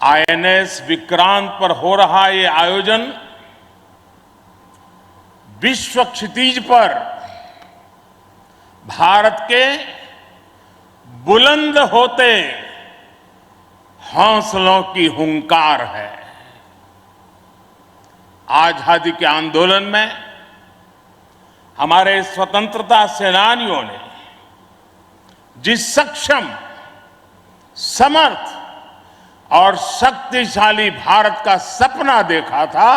INS Vikrant पर हो रहा ये आयोजन विश्व क्षितिज पर भारत के बुलंद होते हौसलों की हुंकार है। आजादी के आंदोलन में हमारे स्वतंत्रता सेनानियों ने जिस सक्षम, समर्थ और शक्तिशाली भारत का सपना देखा था,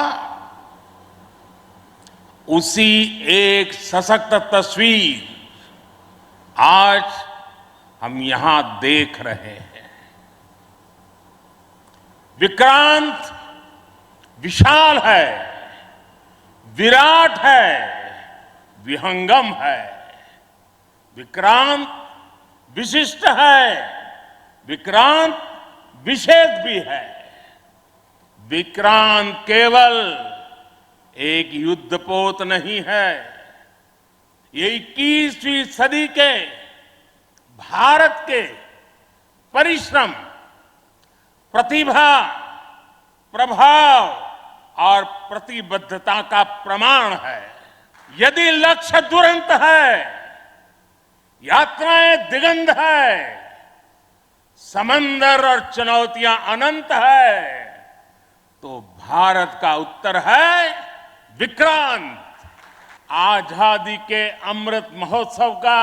उसी एक सशक्त तस्वीर आज हम यहां देख रहे हैं। विक्रांत विशाल है, विराट है, विहंगम है। विक्रांत विशिष्ट है, विक्रांत विशेष भी है। विक्रांत केवल एक युद्धपोत नहीं है, ये 21वीं सदी के भारत के परिश्रम, प्रतिभा, प्रभाव और प्रतिबद्धता का प्रमाण है। यदि लक्ष्य दुरंत है, यात्राएं दिगंत है, समंदर और चुनौतियां अनंत है, तो भारत का उत्तर है विक्रांत। आजादी के अमृत महोत्सव का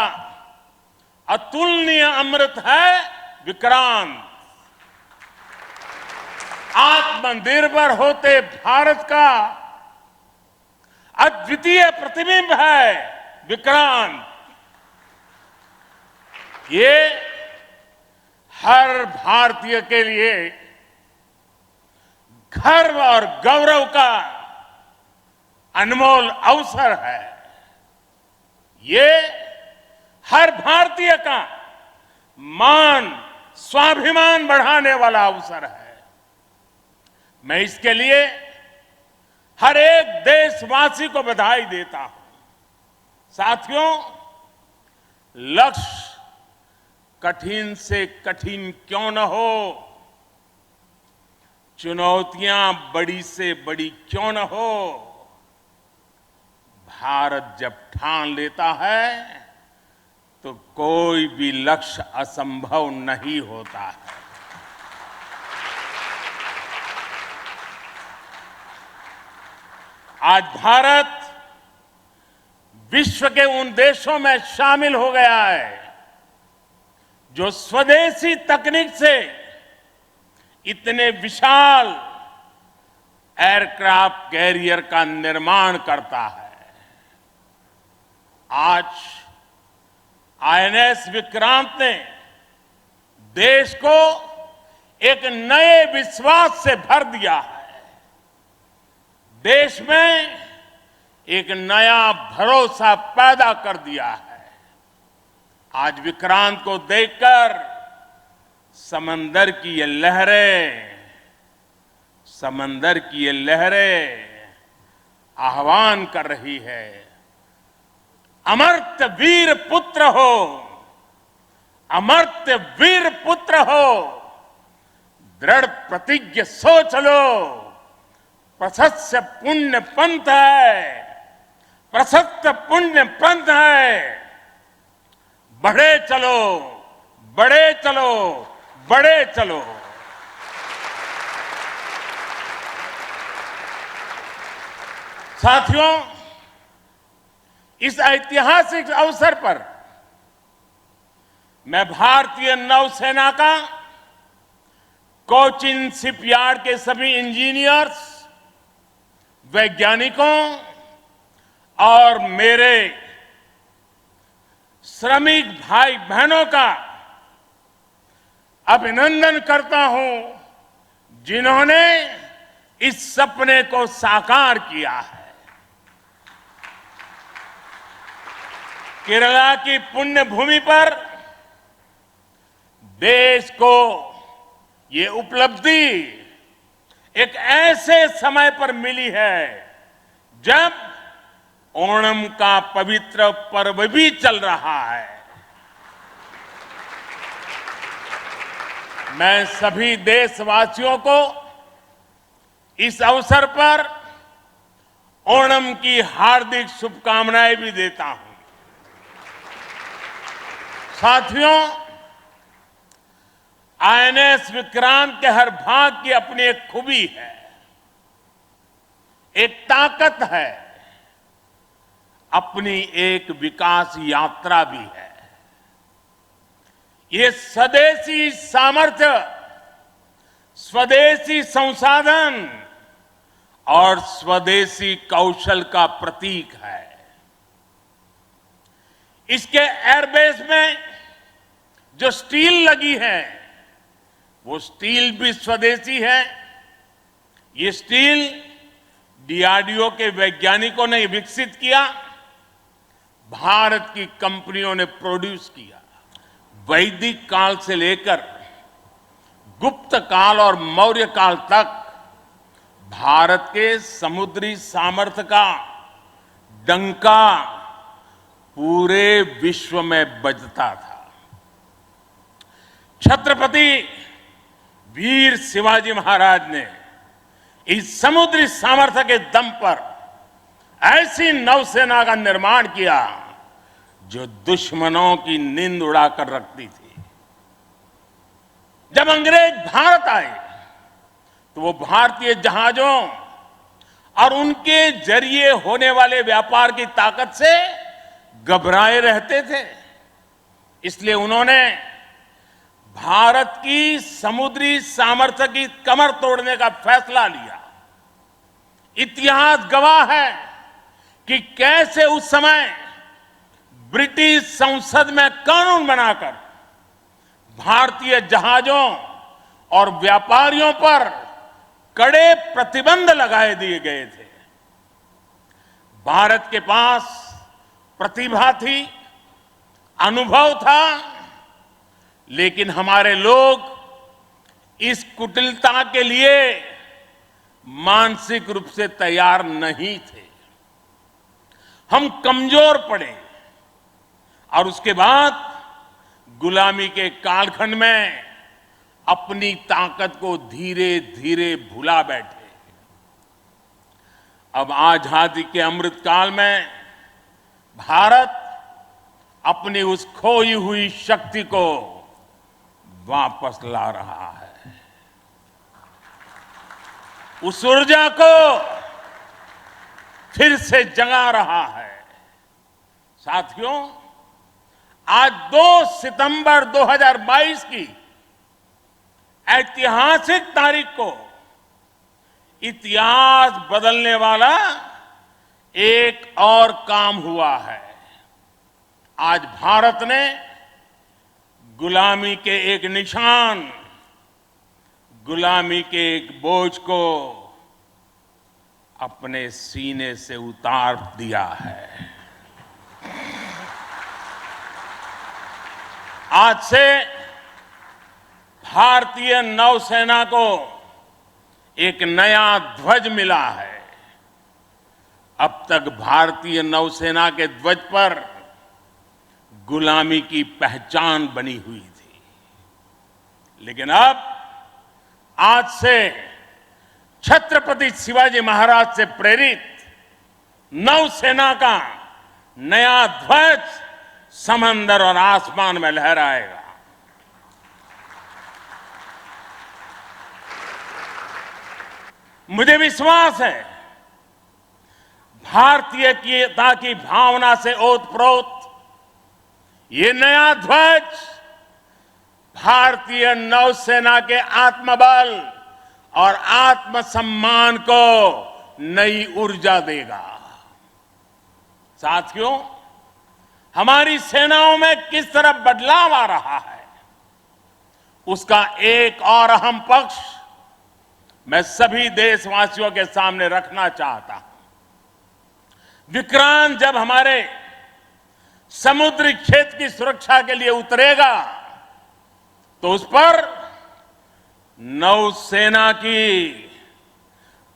अतुलनीय अमृत है विक्रांत। आत्मनिर्भर होते भारत का अद्वितीय प्रतिबिंब है विक्रांत। ये हर भारतीय के लिए गर्व और गौरव का अनमोल अवसर है। ये हर भारतीय का मान, स्वाभिमान बढ़ाने वाला अवसर है। मैं इसके लिए हर एक देशवासी को बधाई देता हूं। साथियों, लक्ष्य कठिन से कठिन क्यों न हो, चुनौतियां बड़ी से बड़ी क्यों न हो, भारत जब ठान लेता है तो कोई भी लक्ष्य असंभव नहीं होता है। आज भारत विश्व के उन देशों में शामिल हो गया है जो स्वदेशी तकनीक से इतने विशाल एयरक्राफ्ट कैरियर का निर्माण करता है। आज आईएनएस विक्रांत ने देश को एक नए विश्वास से भर दिया है। देश में एक नया भरोसा पैदा कर दिया है। आज विक्रांत को देखकर समंदर की ये लहरें आह्वान कर रही है, अमर्त्य वीर पुत्र हो, अमर्त्य वीर पुत्र हो, दृढ़ प्रतिज्ञ सोच लो, प्रशस्त पुण्य पंथ है, प्रशस्त पुण्य पंथ है। बढ़े चलो, बढ़े चलो, बढ़े चलो। साथियों, इस ऐतिहासिक अवसर पर मैं भारतीय नौसेना का, कोचिन शिपयार्ड के सभी इंजीनियर्स, वैज्ञानिकों और मेरे श्रमिक भाई बहनों का अभिनंदन करता हूं, जिन्होंने इस सपने को साकार किया है। केरला की पुण्य भूमि पर देश को ये उपलब्धि एक ऐसे समय पर मिली है जब ओणम का पवित्र पर्व भी चल रहा है। मैं सभी देशवासियों को इस अवसर पर ओणम की हार्दिक शुभकामनाएं भी देता हूं। साथियों, आईएनएस विक्रांत के हर भाग की अपनी एक खूबी है, एक ताकत है, अपनी एक विकास यात्रा भी है। ये स्वदेशी सामर्थ्य, स्वदेशी संसाधन और स्वदेशी कौशल का प्रतीक है। इसके एयरबेस में जो स्टील लगी है, वो स्टील भी स्वदेशी है। ये स्टील डीआरडीओ के वैज्ञानिकों ने विकसित किया, भारत की कंपनियों ने प्रोड्यूस किया। वैदिक काल से लेकर गुप्त काल और मौर्य काल तक भारत के समुद्री सामर्थ्य का डंका पूरे विश्व में बजता था। छत्रपति वीर शिवाजी महाराज ने इस समुद्री सामर्थ्य के दम पर ऐसी नौसेना का निर्माण किया जो दुश्मनों की नींद उड़ाकर रखती थी। जब अंग्रेज भारत आए तो वो भारतीय जहाजों और उनके जरिए होने वाले व्यापार की ताकत से घबराए रहते थे। इसलिए उन्होंने भारत की समुद्री सामर्थ्य की कमर तोड़ने का फैसला लिया। इतिहास गवाह है कि कैसे उस समय ब्रिटिश संसद में कानून बनाकर भारतीय जहाजों और व्यापारियों पर कड़े प्रतिबंध लगाए दिए गए थे। भारत के पास प्रतिभा थी, अनुभव था, लेकिन हमारे लोग इस कुटिलता के लिए मानसिक रूप से तैयार नहीं थे। हम कमजोर पड़े और उसके बाद गुलामी के कालखंड में अपनी ताकत को धीरे धीरे भुला बैठे। अब आजादी के अमृत काल में भारत अपनी उस खोई हुई शक्ति को वापस ला रहा है। उस ऊर्जा को फिर से जगा रहा है। साथियों, आज 2 सितंबर 2022 की ऐतिहासिक तारीख को इतिहास बदलने वाला एक और काम हुआ है। आज भारत ने गुलामी के एक निशान, गुलामी के एक बोझ को अपने सीने से उतार दिया है। आज से भारतीय नौसेना को एक नया ध्वज मिला है। अब तक भारतीय नौसेना के ध्वज पर गुलामी की पहचान बनी हुई थी, लेकिन अब आज से छत्रपति शिवाजी महाराज से प्रेरित नौसेना का नया ध्वज समंदर और आसमान में लहराएगा। मुझे विश्वास है भारतीयता की भावना से ओतप्रोत ये नया ध्वज भारतीय नौसेना के आत्मबल और आत्मसम्मान को नई ऊर्जा देगा। साथियों, हमारी सेनाओं में किस तरह बदलाव आ रहा है, उसका एक और अहम पक्ष मैं सभी देशवासियों के सामने रखना चाहता हूं। विक्रांत जब हमारे समुद्री क्षेत्र की सुरक्षा के लिए उतरेगा तो उस पर नौसेना की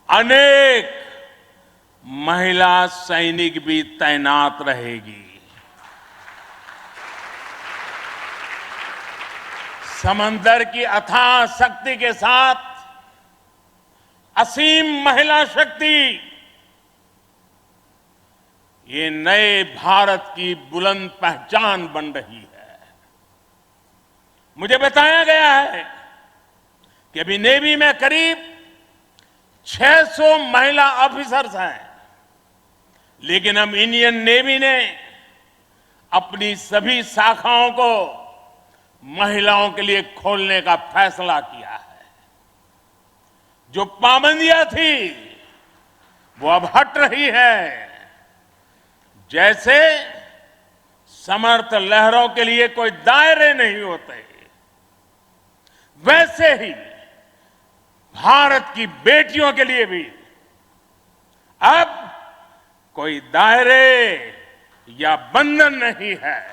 अनेक महिला सैनिक भी तैनात रहेगी। समंदर की अथाह शक्ति के साथ असीम महिला शक्ति, ये नए भारत की बुलंद पहचान बन रही है। मुझे बताया गया है कि अभी नेवी में करीब 600 महिला ऑफिसर्स हैं, लेकिन अब इंडियन नेवी ने अपनी सभी शाखाओं को महिलाओं के लिए खोलने का फैसला किया है। जो पाबंदियां थी वो अब हट रही है। जैसे समर्थ लहरों के लिए कोई दायरे नहीं होते, वैसे ही भारत की बेटियों के लिए भी अब कोई दायरे या बंधन नहीं है।